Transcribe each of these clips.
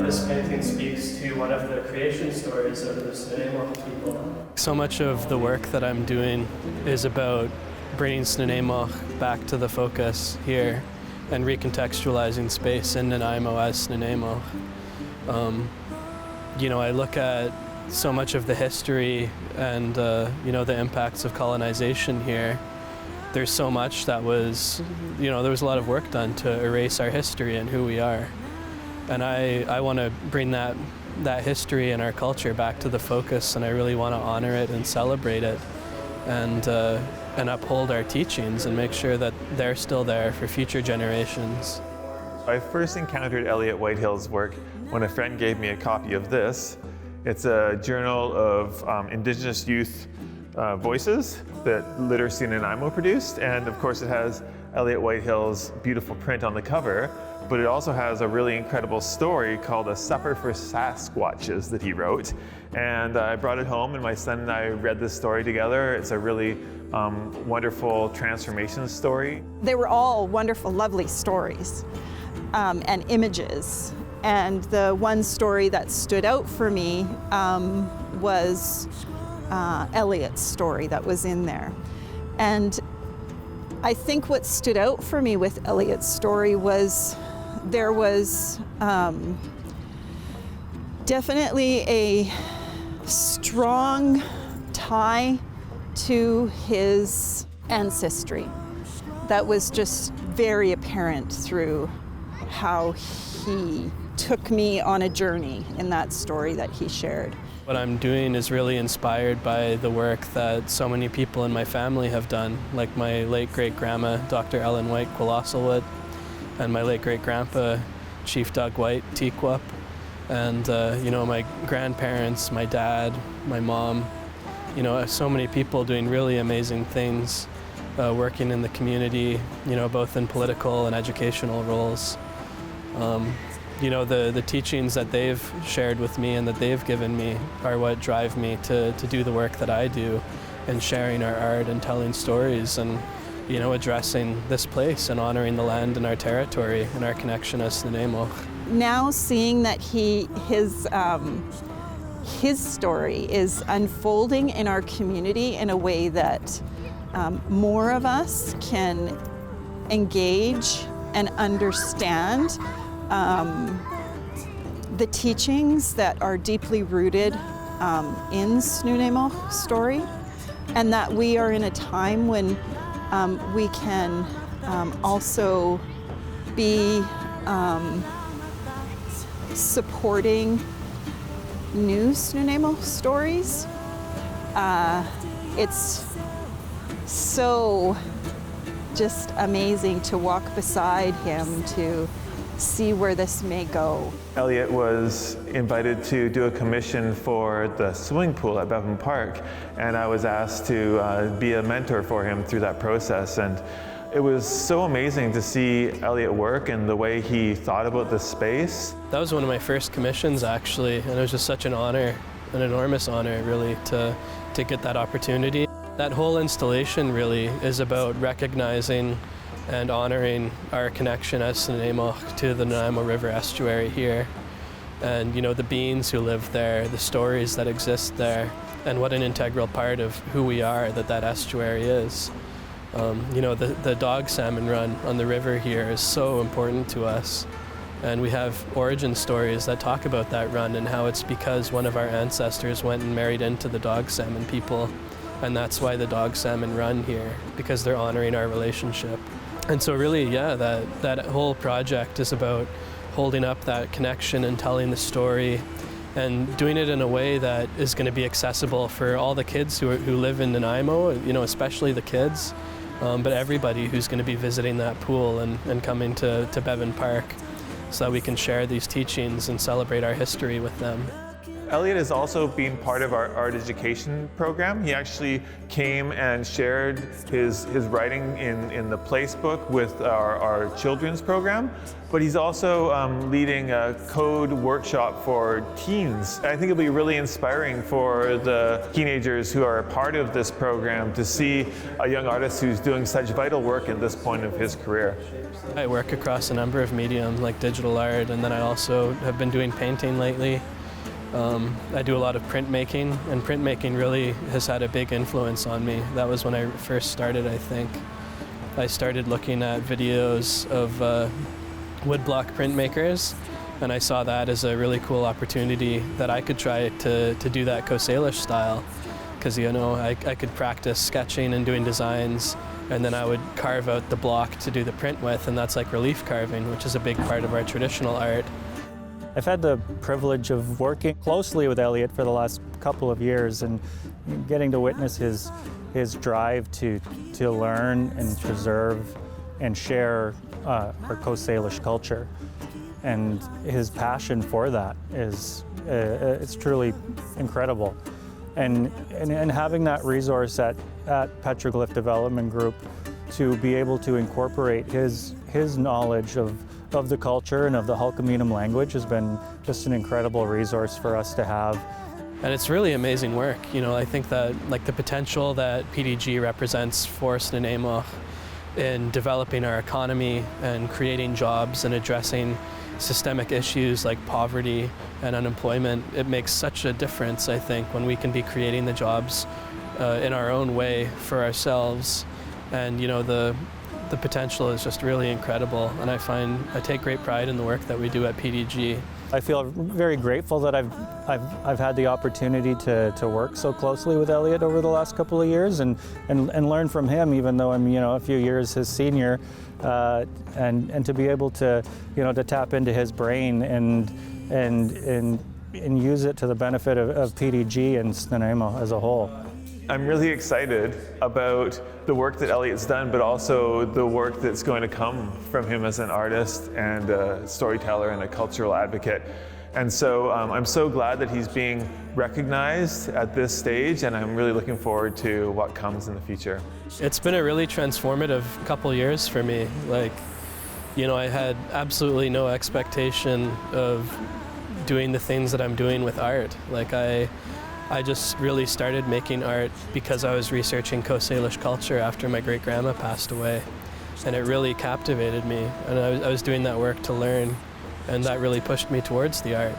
this painting speaks to one of the creation stories of the Snuneymuxw people. So much of the work that I'm doing is about bringing Snuneymuxw back to the focus here and recontextualizing space in Nanaimo as Snuneymuxw. I look at so much of the history and the impacts of colonization here. There's so much that was, there was a lot of work done to erase our history and who we are. And I want to bring that history and our culture back to the focus, and I really want to honor it and celebrate it and uphold our teachings and make sure that they're still there for future generations. I first encountered Eliot White-Hill's work when a friend gave me a copy of this. It's a journal of Indigenous youth voices that Literacy Nanaimo produced, and of course it has Eliot White-Hill's beautiful print on the cover, but it also has a really incredible story called A Supper for Sasquatches that he wrote. And I brought it home and my son and I read this story together. It's a really wonderful transformation story. They were all wonderful, lovely stories and images. And the one story that stood out for me was Eliot's story that was in there. And I think what stood out for me with Eliot's story was there was definitely a strong tie to his ancestry that was just very apparent through how he took me on a journey in that story that he shared. What I'm doing is really inspired by the work that so many people in my family have done, like my late great-grandma, Dr. Ellen White Kwulasultun, and my late great-grandpa, Chief Doug White Tequap, and my grandparents, my dad, my mom, so many people doing really amazing things, working in the community, both in political and educational roles. The teachings that they've shared with me and that they've given me are what drive me to do the work that I do, and sharing our art and telling stories and addressing this place and honoring the land and our territory and our connection as Snuneymuxw. Now seeing that his story is unfolding in our community in a way that more of us can engage and understand the teachings that are deeply rooted in Snuneymuxw story, and that we are in a time when we can also be supporting new Snuneymuxw stories. It's so just amazing to walk beside him to see where this may go. Eliot was invited to do a commission for the swimming pool at Bevan Park, and I was asked to be a mentor for him through that process. And it was so amazing to see Eliot work and the way he thought about the space. That was one of my first commissions, actually, and it was just such an honor, an enormous honor, really, to get that opportunity. That whole installation really is about recognizing and honoring our connection as Snuneymuxw to the Nanaimo River estuary here, and the beings who live there, the stories that exist there, and what an integral part of who we are that estuary is. The dog salmon run on the river here is so important to us, and we have origin stories that talk about that run and how it's because one of our ancestors went and married into the dog salmon people, and that's why the dog salmon run here, because they're honoring our relationship. And so really, yeah, that whole project is about holding up that connection and telling the story and doing it in a way that is going to be accessible for all the kids who live in Nanaimo, especially the kids, but everybody who's going to be visiting that pool and coming to Bevan Park, so that we can share these teachings and celebrate our history with them. Eliot has also been part of our art education program. He actually came and shared his writing in the place book with our children's program, but he's also leading a code workshop for teens. I think it'll be really inspiring for the teenagers who are a part of this program to see a young artist who's doing such vital work at this point of his career. I work across a number of mediums like digital art, and then I also have been doing painting lately. I do a lot of printmaking, and printmaking really has had a big influence on me. That was when I first started, I think. I started looking at videos of woodblock printmakers, and I saw that as a really cool opportunity that I could try to do that Coast Salish style, because I could practice sketching and doing designs, and then I would carve out the block to do the print with, and that's like relief carving, which is a big part of our traditional art. I've had the privilege of working closely with Eliot for the last couple of years and getting to witness his drive to learn and preserve and share our Coast Salish culture. And his passion for that is it's truly incredible. And having that resource at Petroglyph Development Group to be able to incorporate his knowledge of the culture and of the Hulkaminam language has been just an incredible resource for us to have. And it's really amazing work. I think that the potential that PDG represents for Snuneymuxw in developing our economy and creating jobs and addressing systemic issues like poverty and unemployment, it makes such a difference, I think, when we can be creating the jobs in our own way for ourselves. And the potential is just really incredible, and I take great pride in the work that we do at PDG. I feel very grateful that I've had the opportunity to work so closely with Eliot over the last couple of years and learn from him, even though I'm a few years his senior, and to be able to to tap into his brain and use it to the benefit of PDG and Snuneymuxw as a whole. I'm really excited about the work that Eliot's done, but also the work that's going to come from him as an artist and a storyteller and a cultural advocate. And so I'm so glad that he's being recognized at this stage, and I'm really looking forward to what comes in the future. It's been a really transformative couple years for me. I had absolutely no expectation of doing the things that I'm doing with art. I just really started making art because I was researching Coast Salish culture after my great-grandma passed away. And it really captivated me. And I was doing that work to learn, and that really pushed me towards the art.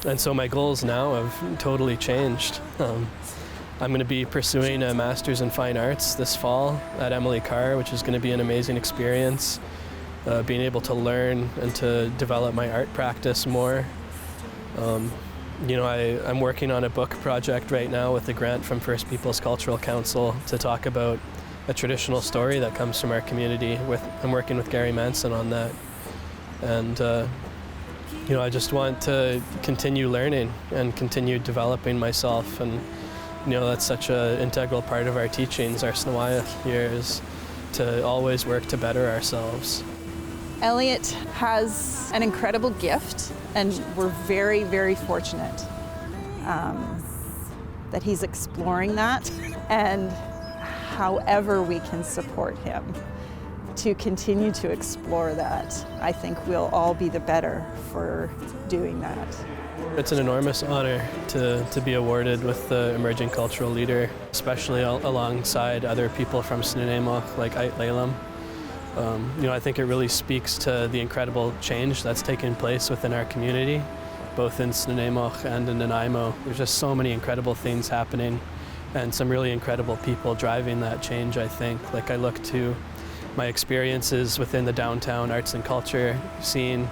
And so my goals now have totally changed. I'm going to be pursuing a Master's in Fine Arts this fall at Emily Carr, which is going to be an amazing experience. Being able to learn and to develop my art practice more. I'm working on a book project right now with a grant from First Peoples Cultural Council to talk about a traditional story that comes from our community. I'm working with Gary Manson on that. And I just want to continue learning and continue developing myself. And that's such an integral part of our teachings, our Snuneymuxw here, is to always work to better ourselves. Eliot has an incredible gift, and we're very, very fortunate that he's exploring that, and however we can support him to continue to explore that, I think we'll all be the better for doing that. It's an enormous honor to be awarded with the Emerging Cultural Leader, especially alongside other people from Snuneymuxw like Ait Laylam. I think it really speaks to the incredible change that's taken place within our community, both in Snuneymuxw and in Nanaimo. There's just so many incredible things happening and some really incredible people driving that change, I think. I look to my experiences within the downtown arts and culture scene.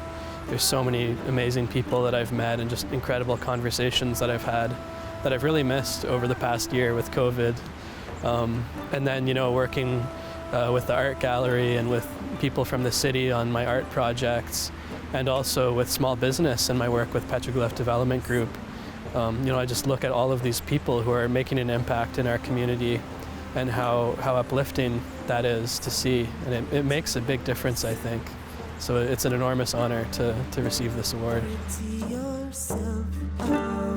There's so many amazing people that I've met and just incredible conversations that I've had that I've really missed over the past year with COVID. And then, working with the art gallery and with people from the city on my art projects, and also with small business and my work with Petroglyph Development Group. I just look at all of these people who are making an impact in our community and how uplifting that is to see. And it makes a big difference, I think. So it's an enormous honor to receive this award. yourself up.